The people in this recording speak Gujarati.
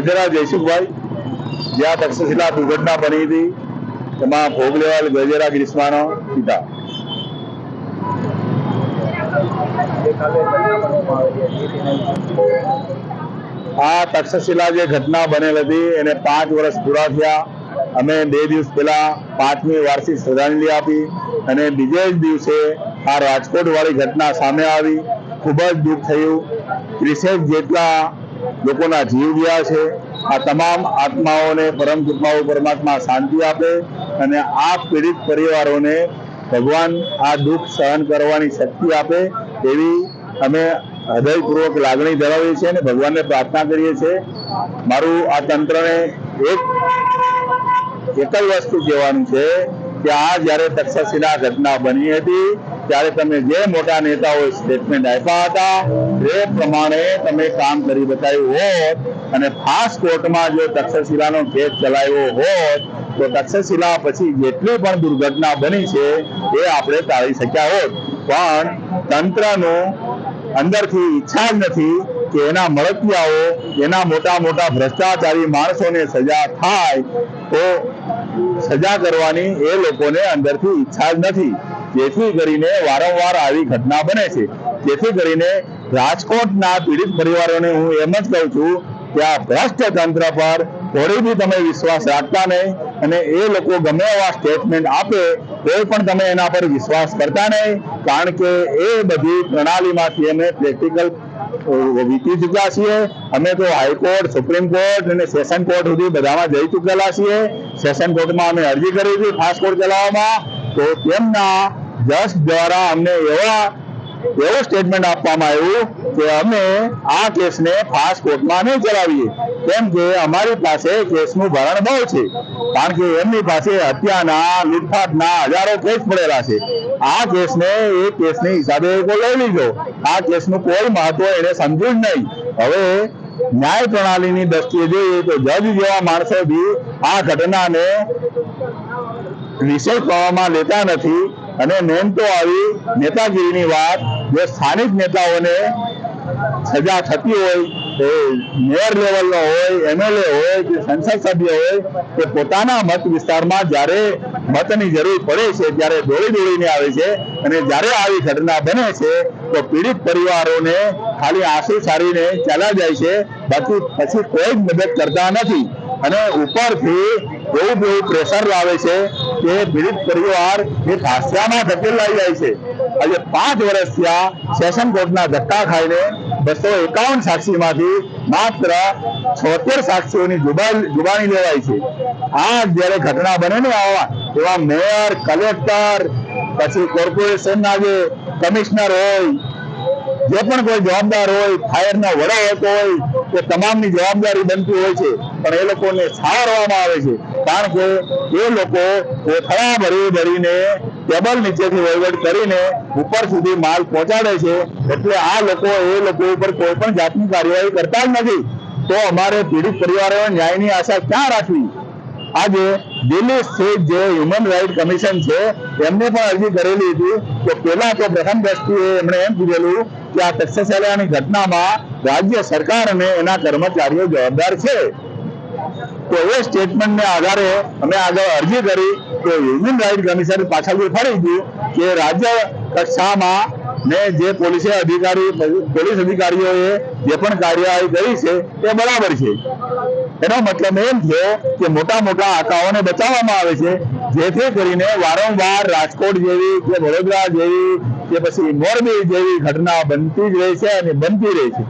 ગજેરા જયસુખભાઈ, જ્યાં તક્ષશિલા દુર્ઘટના બની હતી તેમાં ભોગ લેવા ગજેરા ગ્રીષ્માનો પિતા. આ તક્ષશિલા જે ઘટના બનેલ હતી એને 5 વર્ષ પૂરા થયા. અમે 2 દિવસ પહેલા 5મી વાર્ષિક શ્રદ્ધાંજલિ આપી અને બીજે જ દિવસે આ રાજકોટ વાળી ઘટના સામે આવી. ખૂબ જ દુઃખ થયું. 30 જેટલા લોકોના જીવ ગયા છે. આ તમામ આત્માઓને પરમ કૃપાળુ પરમાત્મા શાંતિ આપે અને આ પીડિત પરિવારોને ભગવાન આ દુઃખ સહન કરવાની શક્તિ આપે એવી અમે હૃદયપૂર્વક લાગણી ધરાવીએ છીએ અને ભગવાનને પ્રાર્થના કરીએ છીએ. મારું આ તંત્રને એક જ વસ્તુ કહેવાનું છે કે આ જ્યારે તક્ષશિલા ઘટના બની હતી ત્યારે તમે જે મોટા નેતાઓએ સ્ટેટમેન્ટ આપ્યા હતા તે પ્રમાણે તમે કામ કરી બતાવ્યું હોત અને ફાસ્ટ કોર્ટમાં જો તક્ષશિલાનો કેસ ચલાવ્યો હોત તો તક્ષશિલા પછી જેટલી પણ દુર્ઘટના બની છે એ આપણે ટાળી શક્યા હોત. પણ તંત્રનું અંદરથી ઈચ્છા જ નથી કે એના મળતિયાઓ, એના મોટા મોટા ભ્રષ્ટાચારી માણસોને સજા થાય તો સજા કરવાની એ લોકોને અંદરથી ઈચ્છા જ નથી. જેથી કરીને વારંવાર આવી ઘટના બને છે. જેથી કરીને રાજકોટના પીડિત પરિવારોને હું એમ જ કહું છું કે આ ભ્રષ્ટ તંત્ર પર થોડી બી તમે વિશ્વાસ રાખતા નહીં અને એ લોકો ગમે એવા સ્ટેટમેન્ટ આપે કોઈ પણ તમે એના પર વિશ્વાસ કરતા નહીં. કારણ કે એ બધી પ્રણાલીમાંથી અમે પ્રેક્ટિકલ વીતી ચૂક્યા છીએ. અમે તો હાઈકોર્ટ, સુપ્રીમ કોર્ટ અને સેશન કોર્ટ સુધી બધામાં જઈ ચૂકેલા છીએ. સેશન કોર્ટમાં અમે અરજી કરી હતી ફાસ્ટ કોર્ટ ચલાવવામાં, તો તેમના જજ દ્વારા અમને એવો સ્ટેટમેન્ટ આપવામાં આવ્યું કે અમે આ કેસને ફાસ્ટ કોર્ટમાં નહીં ચલાવીએ, કેમ કે અમારી પાસે કેસનું ભરણ બહુ છે. કારણ કે એમની પાસે હત્યાના, લૂંટફાટના હજારો કેસ પડેલા છે. આ કેસને એ કેસની હિસાબે લઈ લીધો. આ કેસનું કોઈ મહત્વ એને સમજ્યું જ નહીં. હવે ન્યાય પ્રણાલીની દ્રષ્ટિએ જોઈએ તો જજ જેવા માણસો બી આ ઘટનાને વિષય કરવામાં લેતા નથી. અને મેન તો આવી નેતાગીરીની વાત, જે સ્થાનિક નેતાઓને સજા થતી હોય, એ મેયર લેવલનો હોય, MLA હોય કે સંસદ સભ્ય હોય, તે પોતાના મત વિસ્તારમાં જ્યારે મતની જરૂર પડે છે ત્યારે દોડીને આવે છે અને જ્યારે આવી ઘટના બને છે તો પીડિત પરિવારોને ખાલી આંસુ સારીને ચાલ્યા જાય છે, બાકી પછી કોઈ જ મદદ કરતા નથી. અને ઉપરથી એવું પ્રેશર લાવે છે કે પીડિત પરિવાર એ હાસ્યામાં ધકેલાઈ જાય છે. આજે 5 વર્ષ થયા સેશન કોર્ટના ધક્કા ખાઈને 251 સાક્ષીમાંથી માત્ર 76 સાક્ષીઓની જુબાની લેવાય છે. આ જ્યારે ઘટના બને ને એવા મેયર, કલેક્ટર, પછી કોર્પોરેશનના જે કમિશનર હોય, જે પણ કોઈ જવાબદાર હોય, ફાયરનો વડો હોતો હોય, તે તમામની જવાબદારી બનતી હોય છે, પણ એ લોકોને છાવરવામાં આવે છે. કારણ કે એ લોકો કોથળા ભરીને ટેબલ નીચેથી વહીવટ કરીને ઉપર સુધી માલ પહોંચાડે છે. એટલે આ લોકો ઉપર કોઈ પણ જાતની કાર્યવાહી કરતા જ નથી. તો અમારે પીડિત પરિવારોને ન્યાયની આશા ક્યાં રાખવી? આજે દિલ્હી સ્થિત જે હ્યુમન રાઇટ કમિશન છે એમને પણ અરજી કરેલી હતી. તો પહેલા તો પ્રથમ દ્રષ્ટિએ એમણે એમ કીધેલું કે આ તક્ષશિલાની ઘટનામાં રાજ્ય સરકાર અને એના કર્મચારીઓ જવાબદાર છે. તો એ સ્ટેટમેન્ટને આધારે અમે આગળ અરજી કરી તો હ્યુમન રાઇટ કમિશન પાછળથી ફરી ગયું કે રાજ્ય કક્ષામાં ને જે પોલીસ અધિકારીઓએ જે પણ કાર્યવાહી કરી છે તે બરાબર છે. એનો મતલબ એમ થયો કે મોટા મોટા આંકડાઓને બચાવવામાં આવે છે, જેથી કરીને વારંવાર રાજકોટ જેવી કે વડોદરા જેવી કે પછી મોરબી જેવી ઘટના બનતી જ રહે છે અને બનતી રહે છે.